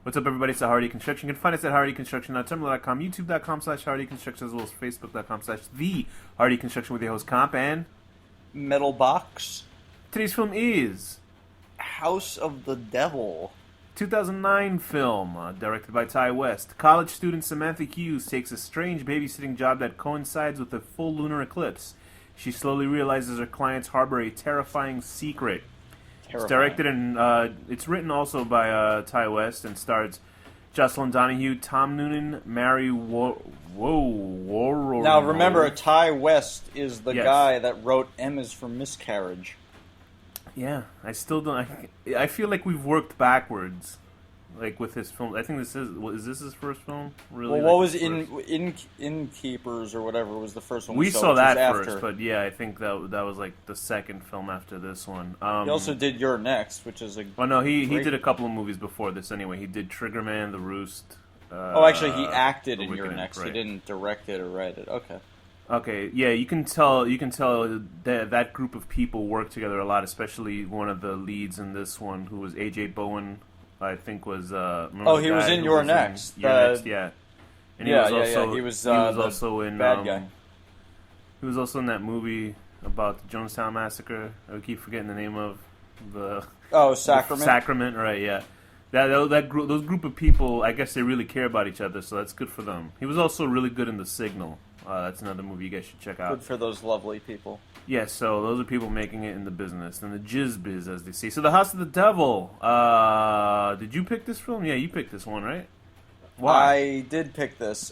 What's up, everybody? It's the Hardy Construction. You can find us at hardyconstruction.tumblr.com, youtube.com/hardyconstruction, as well as facebook.com/the Hardy Construction with your host Comp. And Metal Box. today's film is House of the Devil. 2009 film, directed by Ty West. College student Samantha Hughes takes a strange babysitting job that coincides with a full lunar eclipse. She slowly realizes her clients harbor a terrifying secret. It's directed and it's written also by Ty West and stars Jocelyn Donahue, Tom Noonan, Mary Warro. Now remember, Ty West is the Yes. guy that wrote M is for Miscarriage. Yeah, I still don't. I feel like we've worked backwards, like with his film. I think this is this his first film? Really? Well, what like was Innkeepers or whatever was the first one we saw which that was first, after. but yeah, I think that was like the second film after this one. He also did You're Next, which is a. Oh no, he great- did a couple of movies before this anyway. He did Triggerman, The Roost. Oh, actually, he acted The in You're Wicked, Next. right. He didn't direct it or write it. Okay. Okay, yeah, you can tell that group of people work together a lot, especially one of the leads in this one, who was AJ Bowen, I think was. Oh, he was in You're Next. You're Next, yeah. And He was also in bad guy. He was also in that movie about the Jonestown Massacre. I keep forgetting the name of the. Oh, Sacrament. Sacrament, right? Yeah. Those group of people, I guess they really care about each other, so that's good for them. He was also really good in The Signal. That's another movie you guys should check out. Good for those lovely people. Yeah, so those are people making it in the business, and the jizz biz, as they say. So The House of the Devil. Did you pick this film? Yeah, you picked this one, right? Why? I did pick this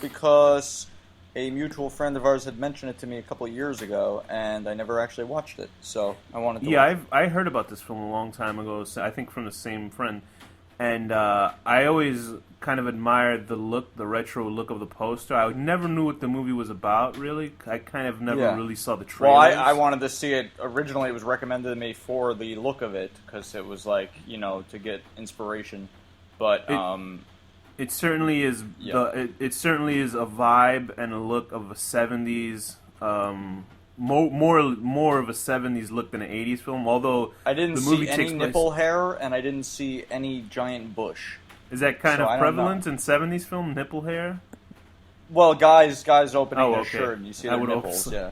because a mutual friend of ours had mentioned it to me a couple of years ago, and I never actually watched it, so I wanted to watch it. I heard about this film a long time ago, so I think from the same friend. And I always kind of admired the retro look of the poster. I never knew what the movie was about, really. I kind of never really saw the trailers. Well, I wanted to see it. Originally, it was recommended to me for the look of it, because it was like, to get inspiration. But it certainly is. Yeah. It certainly is a vibe and a look of a 70s. More of a 70s look than an 80s film, although I didn't the movie see any takes place- nipple hair, and I didn't see any giant bush. Is that kind So I of don't prevalent in 70s film, nipple hair? Well, guys opening their okay. shirt, and you see I their would hope nipples, so. yeah.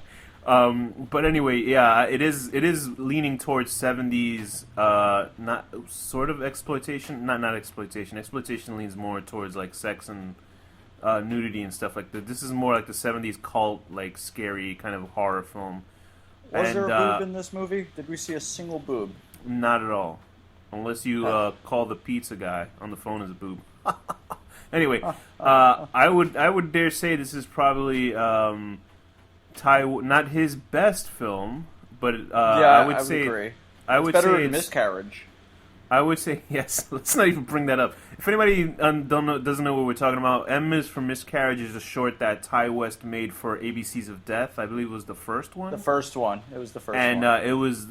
But anyway, yeah, it is leaning towards 70s, not sort of exploitation, not exploitation. Exploitation leans more towards like sex and nudity and stuff like that. This is more like the 70s cult, like scary kind of horror film. Was there a boob in this movie? Did we see a single boob? Not at all, unless you call the pizza guy on the phone as a boob. Anyway, I would dare say this is probably not his best film, but I would say agree. I would Better say than Miscarriage. I would say yes. Let's not even bring that up. If anybody doesn't know what we're talking about, M is for Miscarriage is a short that Ty West made for ABCs of Death. I believe it was the first one. The first one. It was the first and one. it was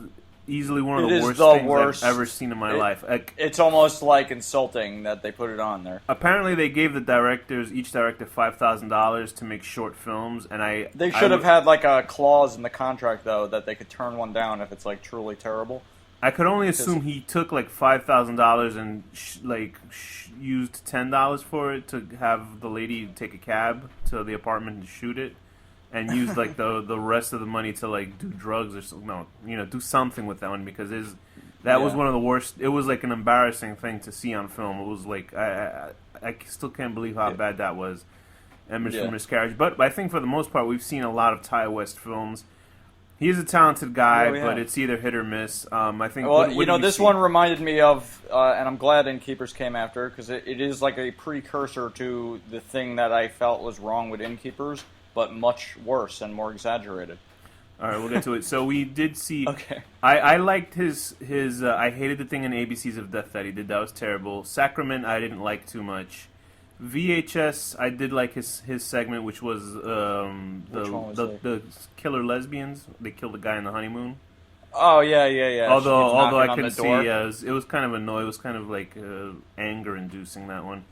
easily one of It the is worst the things worst. I've ever seen in my life. It's almost like insulting that they put it on there. Apparently, they gave each director $5,000 to make short films, and They should have had like a clause in the contract though that they could turn one down if it's like truly terrible. I could only assume he took like $5,000 and used $10 for it to have the lady take a cab to the apartment and shoot it, and used like the rest of the money to like do drugs or something. No, do something with that one because that was one of the worst. It was like an embarrassing thing to see on film. It was like I still can't believe how bad that was. And for Miscarriage, but I think for the most part we've seen a lot of Ty West films. He is a talented guy, but it's either hit or miss. I think. Well, this one reminded me of, and I'm glad Innkeepers came after because it is like a precursor to the thing that I felt was wrong with Innkeepers, but much worse and more exaggerated. All right, we'll get to it. So we did see. Okay. I liked his. I hated the thing in ABCs of Death that he did. That was terrible. Sacrament, I didn't like too much. VHS, I did like his segment, which was the killer lesbians. They killed a guy in the honeymoon. Oh yeah. Although I couldn't see, it was kind of annoying. It was kind of like anger inducing, that one.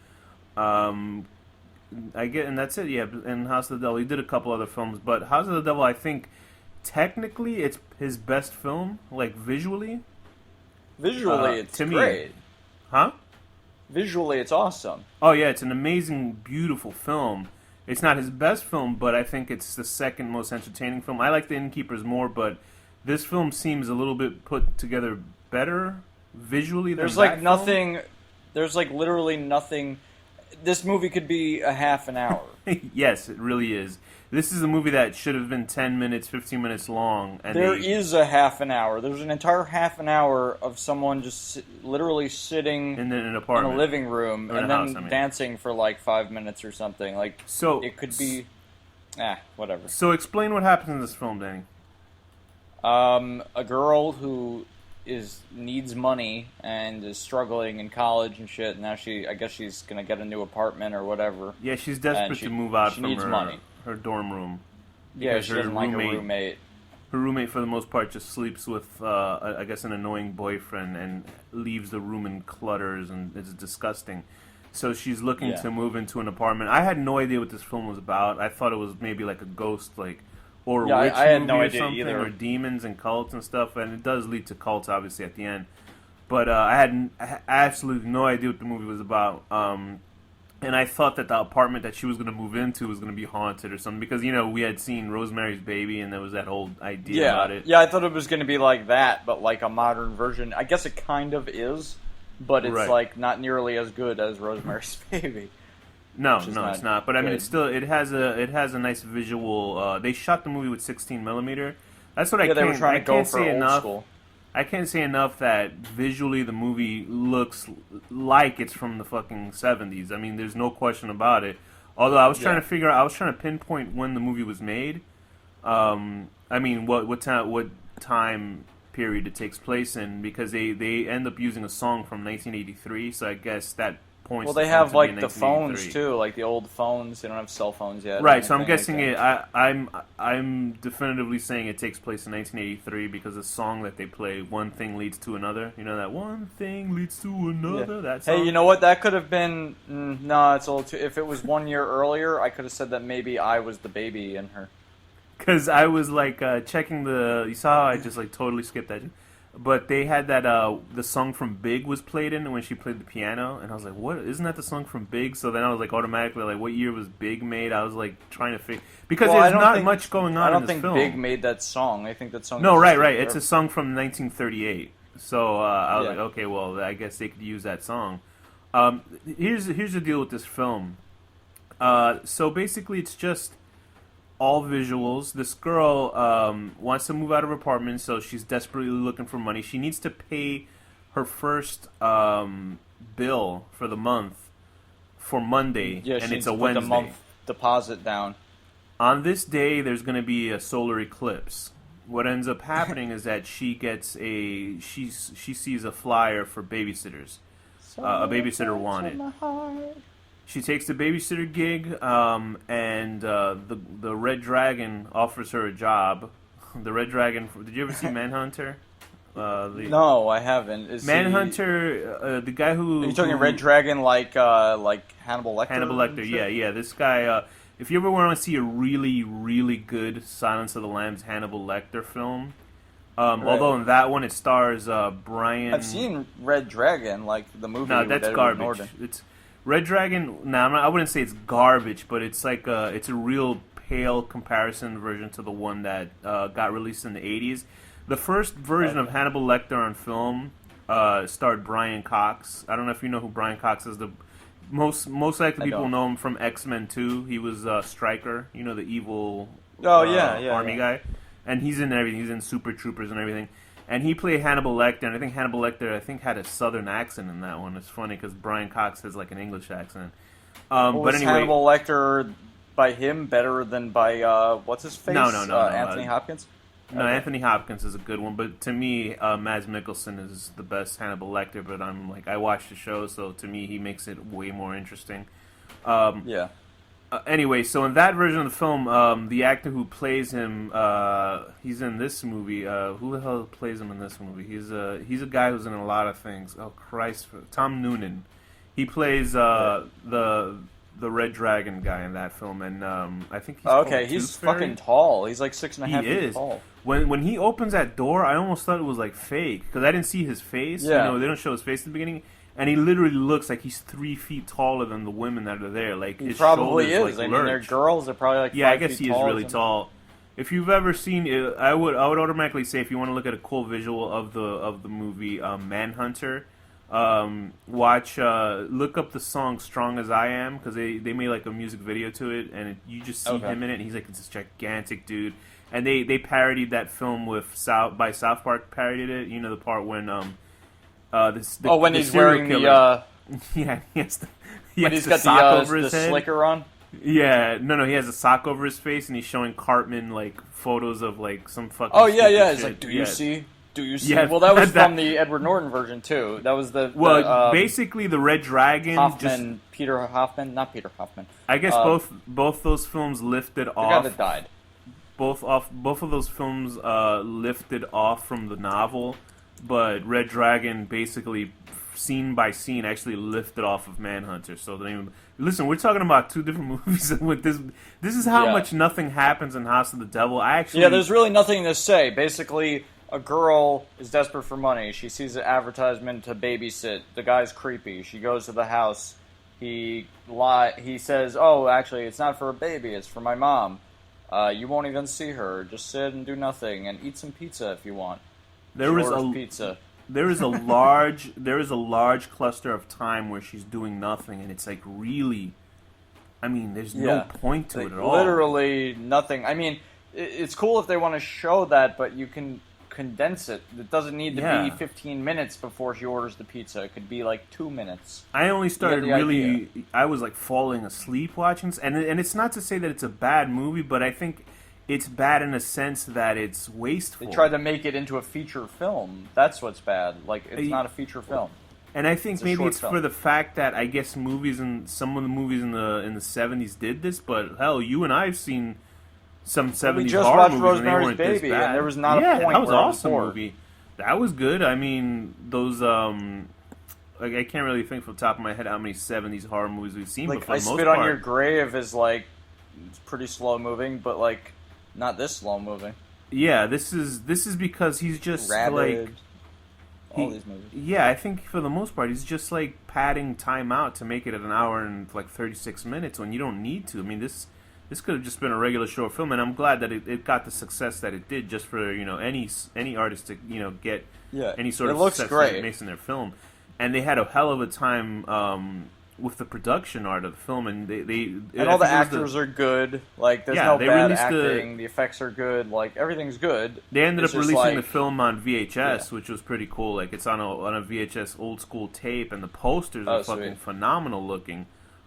I get, and that's it. Yeah, and House of the Devil. He did a couple other films, but House of the Devil, I think technically it's his best film, like visually. Visually, it's to me. great. Huh? visually it's awesome. Oh yeah, it's an amazing, beautiful film. It's not his best film, but I think it's the second most entertaining film. I like The Innkeepers more, but this film seems a little bit put together better visually than There's that like film. nothing. There's like literally nothing. This movie could be a half an hour. Yes, it really is. This is a movie that should have been 10 minutes, 15 minutes long. And There is a half an hour. There's an entire half an hour of someone just literally sitting in an in apartment. a living room Or in and a then house, I mean. dancing for like 5 minutes or something. Like, So it could be, whatever. So explain what happens in this film, Danny. A girl who needs money and is struggling in college and shit. And now I guess she's gonna get a new apartment or whatever. Yeah, she's desperate to move out she from needs money. her dorm room. Yeah, she her doesn't like her roommate. Her roommate, for the most part, just sleeps with, I guess, an annoying boyfriend and leaves the room in clutters, and it's disgusting. So she's looking to move into an apartment. I had no idea what this film was about. I thought it was maybe like a ghost, or a witch I had movie no or idea something, either. or demons and cults and stuff. And it does lead to cults, obviously, at the end. But I had absolutely no idea what the movie was about. And I thought that the apartment that she was going to move into was going to be haunted or something. Because, we had seen Rosemary's Baby, and there was that whole idea about it. Yeah, I thought it was going to be like that, but like a modern version. I guess it kind of is, but it's Right. like not nearly as good as Rosemary's Baby. No, Which is it's not. But I mean, good. it has a nice visual. They shot the movie with 16 millimeter. That's what Yeah, they were trying to go for say old enough. school. I can't say enough that visually the movie looks like it's from the fucking 70s. I mean, there's no question about it. Although I was trying to pinpoint when the movie was made. I mean, what time period it takes place in, because they end up using a song from 1983. So I guess that points. Well, to they have to be in like the phones 1983. too, like the old phones. They don't have cell phones yet. or Right, so I'm anything guessing like that. I'm definitively saying it takes place in 1983 because the song that they play, "One Thing Leads to Another." You know that "One Thing Leads to Another." Yeah. That song. Hey, you know what? That could have been. No, it's a little too. If it was 1 year earlier, I could have said that maybe I was the baby in her. Because I was checking the. You saw how I just totally skipped that. But they had that the song from Big was played in when she played the piano, and I was like, "What? Isn't that the song from Big?" So then I was automatically what year was Big made? I was trying to figure because Well, I there's don't not think- much going on I in don't this think film. Big made that song. I think that song. No, existed right. It's a forever. song from 1938. So I was Yeah. like, okay, well, I guess they could use that song. Here's the deal with this film. So basically, it's just all visuals. This girl wants to move out of her apartment, so she's desperately looking for money. She needs to pay her first bill for the month for Monday, Yeah, and she it's a needs to put Wednesday. the month deposit down. On this day, there's going to be a solar eclipse. What ends up happening is that she gets she sees a flyer for babysitters, a babysitter wanted. She takes the babysitter gig, and the Red Dragon offers her a job. The Red Dragon. Did you ever see Manhunter? No, I haven't. Is Manhunter, the guy who. Are you talking who- Red Dragon like Hannibal Lecter? Hannibal Lecter, and yeah, shit? yeah. This guy, if you ever want to see a really, really good Silence of the Lambs Hannibal Lecter film, although in that one it stars Brian... I've seen Red Dragon, like the movie. No, with that's Edward garbage. Norton. It's Red Dragon. No, I wouldn't say it's garbage, but it's it's a real pale comparison version to the one that got released in the 80s. The first version of Hannibal Lecter on film starred Brian Cox. I don't know if you know who Brian Cox is. The most likely people don't. know him from X-Men 2. He was Stryker, the evil army guy, and he's in everything. He's in Super Troopers and everything. And he played Hannibal Lecter, and I think Hannibal Lecter had a southern accent in that one. It's funny because Brian Cox has an English accent. But Was anyway, Hannibal Lecter by him better than by what's his face? No, Anthony Hopkins. No, Okay. Anthony Hopkins is a good one, but to me, Mads Mikkelsen is the best Hannibal Lecter. But I watched the show, so to me, he makes it way more interesting. Yeah. Anyway, so in that version of the film, the actor who plays him, he's in this movie. Who the hell plays him in this movie? He's a guy who's in a lot of things. Oh Christ, Tom Noonan. He plays the Red Dragon guy in that film, and I think he's Okay, called he's Tooth Fairy. fucking tall. He's like 6.5 He feet is. tall. when he opens that door, I almost thought it was like fake because I didn't see his face. Yeah. You know, they don't show his face at the beginning, and he literally looks like he's 3 feet taller than the women that are there. Like He his probably shoulders, is. like, I mean, they're lurch. girls. They're probably like 5 Yeah, I guess feet he is tall or really something. tall. If you've ever seen it, I would automatically say if you want to look at a cool visual of the movie Manhunter, look up the song "Strong as I Am" because they made like a music video to it, and you just see him in it, and he's like this gigantic dude. And they parodied that film with South Park parodied it. You know the part when when he's serial wearing killer. Yeah, when he's got sock the over his head. slicker on. Yeah, no, he has a sock over his face, and he's showing Cartman like photos of like some fucking. Oh yeah, yeah. It's shit. like, do you see? Do you see? Yeah, well, that was from the Edward Norton version too. That was basically the Red Dragon. Not I Peter Hoffman. guess both those films lifted the off. guy that died. Both of those films lifted off from the novel, but Red Dragon basically scene by scene actually lifted off of Manhunter. So listen, we're talking about two different movies with this. This is how much nothing happens in House of the Devil. There's really nothing to say. Basically, a girl is desperate for money. She sees an advertisement to babysit. The guy's creepy. She goes to the house. He says, "Oh, actually, it's not for a baby. It's for my mom. You won't even see her. Just sit and do nothing and eat some pizza if you want." Pizza. There is a large cluster of time where she's doing nothing, and it's like really, I mean, there's no point to it at all. Literally nothing. I mean, it's cool if they want to show that, but you can condense it. It doesn't need to be 15 minutes before she orders the pizza. It could be like 2 minutes. I only started I was like falling asleep watching this, and it's not to say that it's a bad movie, but I think it's bad in a sense that it's wasteful. They tried to make it into a feature film. That's what's bad. Like, it's not a feature film. And I think maybe it's film. for the fact that I guess some of the movies in the 70s did this, but hell, you and I have seen some 70s we just horror watched movies Rosemary's and they weren't this Baby, bad. and there was not a point that was where I was awesome bored. movie. That was good. I mean, those like I can't really think from the top of my head how many 70s horror movies we've seen. Like, but for I the most Spit part, on Your Grave is like it's pretty slow moving, but like not this slow moving. Yeah, this is because he's just Rabid, like all these movies. Yeah, I think for the most part he's just like padding time out to make it at an hour and like 36 minutes when you don't need to. I mean, this could have just been a regular short film, and I'm glad that it got the success that it did. Just for any artist to get any sort of success that it makes in their film, and they had a hell of a time with the production art of the film, and all the actors are good. Like there's no bad acting. The effects are good. Like everything's good. They ended up releasing the film on VHS, which was pretty cool. Like it's on a VHS old school tape, and the posters are fucking phenomenal looking.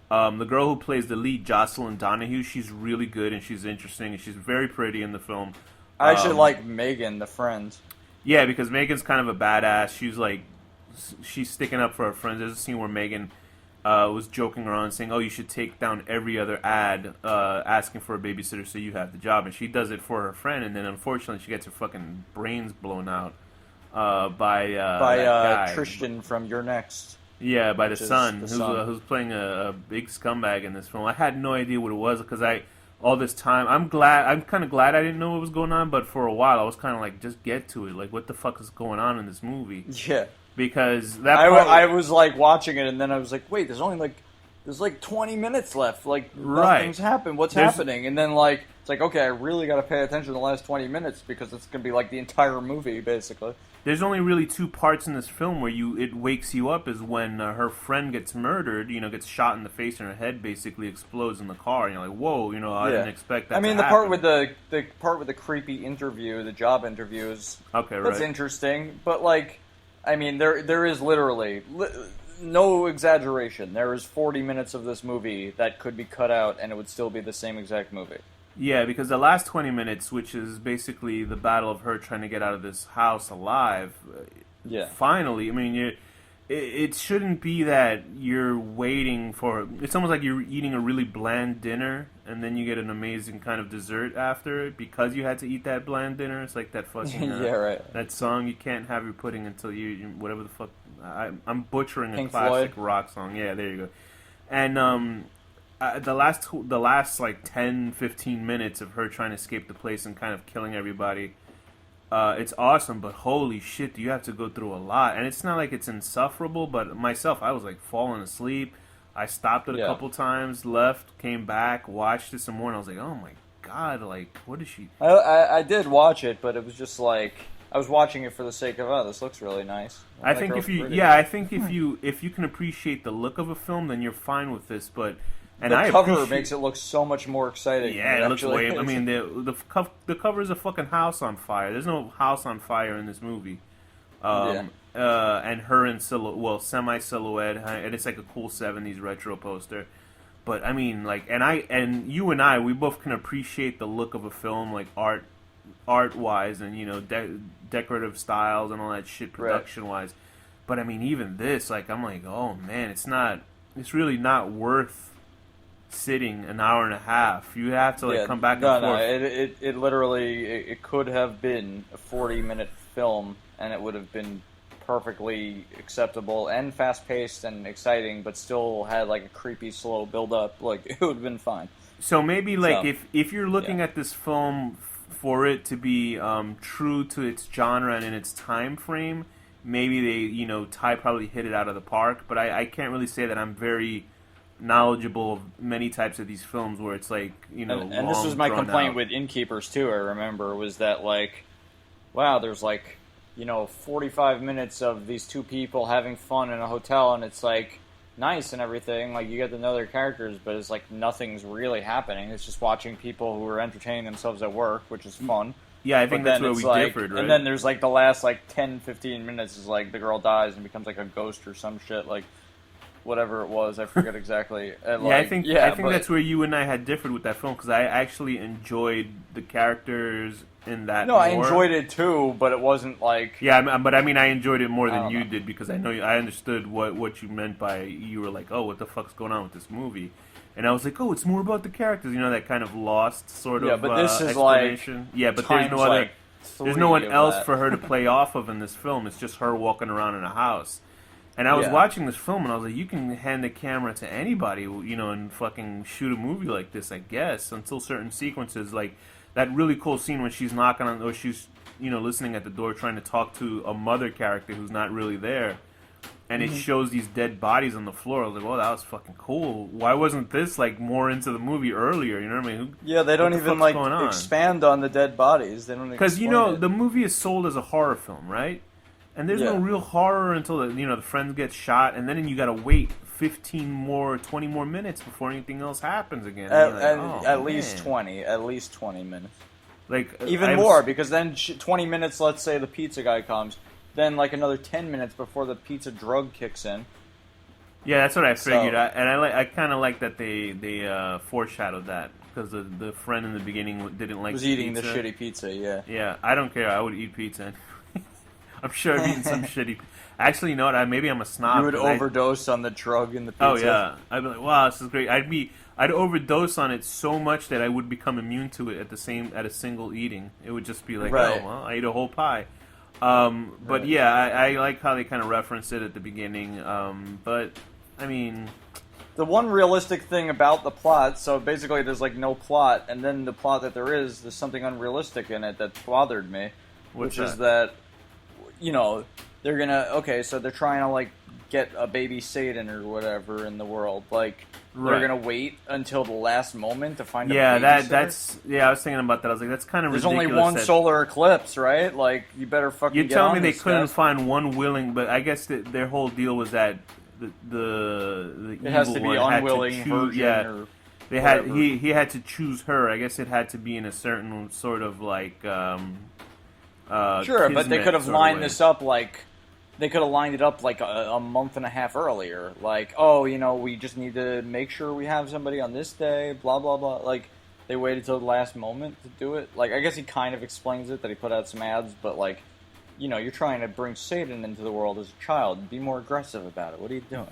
The girl who plays the lead, Jocelyn Donahue, she's really good and she's interesting and she's very pretty in the film. I actually like Megan, the friend. Yeah, because Megan's kind of a badass. She's sticking up for her friends. There's a scene where Megan was joking around saying, "Oh, you should take down every other ad asking for a babysitter so you have the job," and she does it for her friend, and then unfortunately she gets her fucking brains blown out by Tristan from You're Next. Yeah, by the son, who's playing a big scumbag in this film. I had no idea what it was because all this time I'm kind of glad I didn't know what was going on, but for a while I was kind of like, just get to it. Like, what the fuck is going on in this movie? Yeah, because I was like watching it, and then I was like, wait, there's like 20 minutes left. Like nothing's happened. What's happening? And then like it's like, okay, I really got to pay attention to the last 20 minutes because it's gonna be like the entire movie basically. There's only really two parts in this film where it wakes you up is when her friend gets murdered, gets shot in the face and her head basically explodes in the car, and you're like, whoa, I didn't expect that. I mean, to happen. part with the creepy interview, the job interview is that's right. interesting, but like, I mean, there is literally no exaggeration. There is 40 minutes of this movie that could be cut out, and it would still be the same exact movie. Yeah, because the last 20 minutes, which is basically the battle of her trying to get out of this house alive, finally, I mean, it shouldn't be that you're waiting for... It's almost like you're eating a really bland dinner, and then you get an amazing kind of dessert after it because you had to eat that bland dinner. It's like that fucking... That song, you can't have your pudding until you... Whatever the fuck... I'm butchering Pink a classic Floyd. rock song. Yeah, there you go. And, the last like 10-15 minutes of her trying to escape the place and kind of killing everybody, it's awesome, but holy shit, do you have to go through a lot. And it's not like it's insufferable, but myself, I was like falling asleep. I stopped it a couple times, left, came back, watched it some more, and I was like, oh my god, like, what is she... I did watch it, but it was just like... I was watching it for the sake of, oh, this looks really nice. I think if you... Yeah, I think if you can appreciate the look of a film, then you're fine with this, but... And the cover makes it look so much more exciting. Yeah, it looks way... I mean, the cover is a fucking house on fire. There's no house on fire in this movie. And her in semi-silhouette, and it's like a cool 70s retro poster. But, I mean, like... And you and I, we both can appreciate the look of a film, like, art-wise, and, you know, decorative styles and all that shit production-wise. Right. But, I mean, even this, like, I'm like, oh, man, it's really not worth... sitting an hour and a half. You have to come back and forth. No, it literally it could have been a 40-minute film, and it would have been perfectly acceptable and fast-paced and exciting, but still had like a creepy, slow build-up. Like it would have been fine. So maybe if you're looking at this film for it to be true to its genre and in its time frame, maybe they probably hit it out of the park. But I can't really say that I'm very knowledgeable of many types of these films where it's like, and this was my complaint with Innkeepers too, I remember, was that like, wow, there's like, 45 minutes of these two people having fun in a hotel, and it's like nice and everything, like you get to know their characters, but it's like nothing's really happening. It's just watching people who are entertaining themselves at work, which is fun. Yeah, I think that's where we differed, right? And then there's like the last like 10-15 minutes is like the girl dies and becomes like a ghost or some shit, like whatever it was, I forget exactly. And I think that's where you and I had differed with that film, because I actually enjoyed the characters in that. No, more. I enjoyed it too, but it wasn't like... Yeah, but I mean, I enjoyed it more than you did, because I understood what you meant by, you were like, oh, what the fuck's going on with this movie? And I was like, oh, it's more about the characters, that kind of lost sort of explanation. Yeah, but this is explanation. But there's no other... Like there's no one else for her to play off of in this film. It's just her walking around in a house. And I was watching this film, and I was like, you can hand the camera to anybody, and fucking shoot a movie like this, I guess, until certain sequences, like that really cool scene when she's knocking on, or she's, listening at the door trying to talk to a mother character who's not really there. And it shows these dead bodies on the floor. I was like, well, that was fucking cool. Why wasn't this, like, more into the movie earlier? You know what I mean? They don't even, like, expand on the dead bodies. They don't because, the movie is sold as a horror film, right? And there's no real horror until the friend gets shot, and then you got to wait 20 more minutes before anything else happens again. At least 20 minutes. Like even more, because then 20 minutes. Let's say the pizza guy comes, then like another 10 minutes before the pizza drug kicks in. Yeah, that's what I figured. I kind of like that they foreshadowed that, because the friend in the beginning didn't like. Was eating the shitty pizza. Yeah. Yeah, I don't care. I would eat pizza. I'm sure I've eaten some shitty... Actually, you know what? Maybe I'm a snob. You would overdose on the drug in the pizza. Oh, yeah. I'd be like, wow, this is great. I'd overdose on it so much that I would become immune to it at a single eating. It would just be like, oh, well, I ate a whole pie. But yeah, I like how they kind of reference it at the beginning. But, I mean... The one realistic thing about the plot, so basically there's like no plot, and then the plot that there's something unrealistic in it that bothered me. Which is that... they're gonna... so they're trying to, like, get a baby Satan or whatever in the world. Like, they're gonna wait until the last moment to find a babysitter? That's... Yeah, I was thinking about that. I was like, that's kind of ridiculous. There's only one solar eclipse, right? Like, you better fucking get on this. You're telling me they couldn't find one willing... But I guess their whole deal was that the it has to be unwilling virgin or... He had to choose her. I guess it had to be in a certain sort of, like... sure, but they could have lined this up like... They could have lined it up like a month and a half earlier. Like, we just need to make sure we have somebody on this day, blah, blah, blah. Like, they waited till the last moment to do it. Like, I guess he kind of explains it, that he put out some ads, but, like, you're trying to bring Satan into the world as a child. Be more aggressive about it. What are you doing?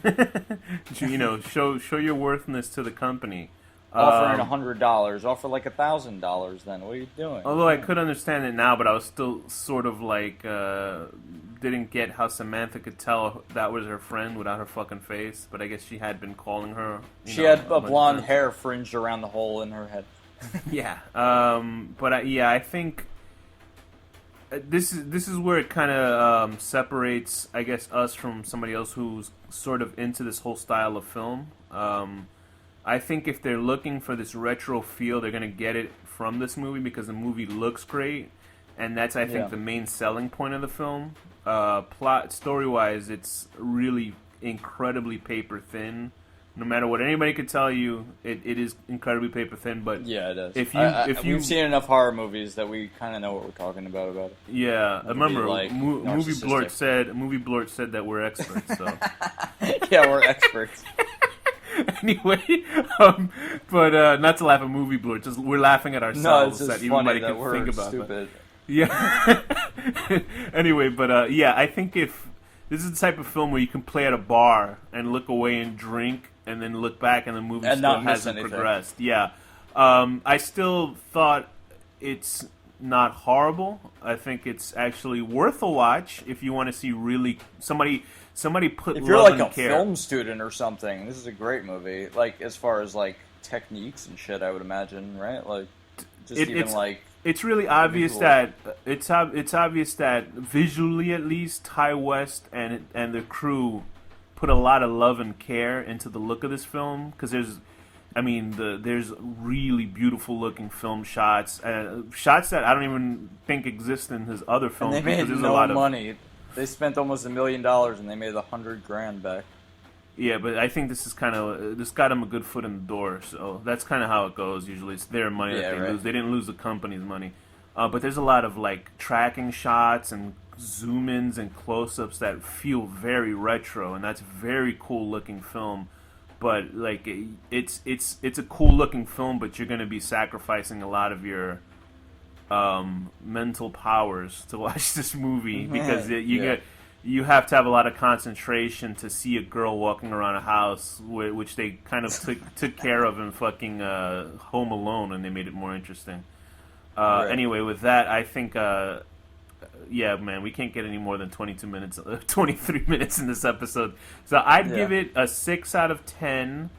Show your worthiness to the company. Offering $100, offer like $1,000 then. What are you doing? Although I could understand it now, but I was still sort of like, didn't get how Samantha could tell that was her friend without her fucking face, but I guess she had been calling her. She had a blonde hair fringed around the hole in her head. Yeah. I think... this is where it kind of separates, I guess, us from somebody else who's sort of into this whole style of film. I think if they're looking for this retro feel, they're gonna get it from this movie because the movie looks great, and that's I think Yeah. the main selling point of the film. Plot story wise, it's really incredibly paper thin. No matter what anybody could tell you, it is incredibly paper thin. But Yeah, it is. if you we've seen enough horror movies that we kind of know what we're talking about it. yeah, I remember like, movie narcissistic. Blort said that we're experts. So Yeah, we're experts. anyway, but not to laugh at movie Blort, just we're laughing at No, ourselves it's just that funny everybody that can we're think about. stupid. Yeah. Anyway, but yeah, I think if this is the type of film where you can play at a bar and look away and drink, and then look back and the movie And still not miss hasn't anything. progressed. Yeah, I still thought it's not horrible. I think it's actually worth a watch if you want to see really somebody put If you're love like and a care. film student or something, this is a great movie. Like as far as like techniques and shit, I would imagine, right? Like just It's really obvious visual. that it's obvious that visually, at least, Ty West and the crew put a lot of love and care into the look of this film because there's really beautiful looking film shots, shots that I don't even think exist in his other and films. they made because there's no a lot money. They spent almost $1 million and they made $100,000 back. Yeah, but I think this got him a good foot in the door. So that's kind of how it goes. Usually, it's their money that they right. lose. They didn't lose the company's money. But there's a lot of like tracking shots and zoom-ins and close-ups that feel very retro, and that's a very cool-looking film. But like, it's a cool-looking film, but you're going to be sacrificing a lot of your mental powers to watch this movie because you have to have a lot of concentration to see a girl walking around a house, which they kind of took care of in fucking Home Alone, and they made it more interesting. Right. Anyway, with that, I think, yeah, man, we can't get any more than 23 minutes in this episode. So I'd give it a 6 out of 10.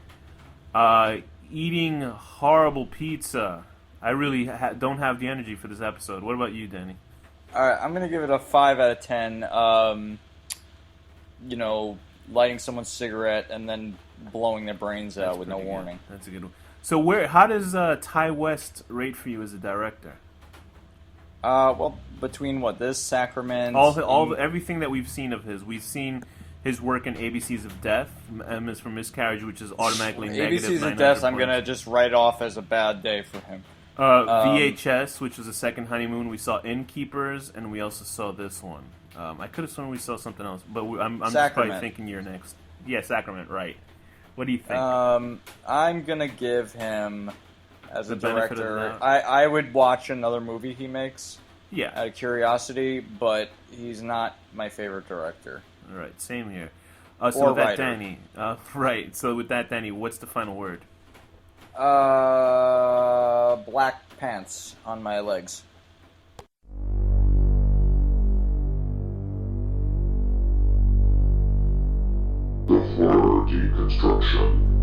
Eating horrible pizza. I really don't have the energy for this episode. What about you, Danny? All right, I'm gonna give it a 5 out of 10. You know, lighting someone's cigarette and then blowing their brains out with no Pretty good. warning. That's a good one. So how does Ty West rate for you as a director? Well, between this Sacrament, Everything that we've seen of his, we've seen his work in ABCs of Death, M is for Miscarriage, which is automatically negative. ABCs of 900 Death, I'm points. gonna just write off as a bad day for him. VHS, which was a second honeymoon, we saw Innkeepers, and we also saw this one. I could have sworn we saw something else, but I'm just probably thinking you're next. Yeah, Sacrament, right. What do you think? I'm gonna give him, as The a benefit of the director, doubt. I would watch another movie he makes Yeah. out of curiosity, but he's not my favorite director. All right, same here. So Or with that, writer. Danny, right. So with that, Danny, what's the final word? Black pants on my legs. The horror deconstruction.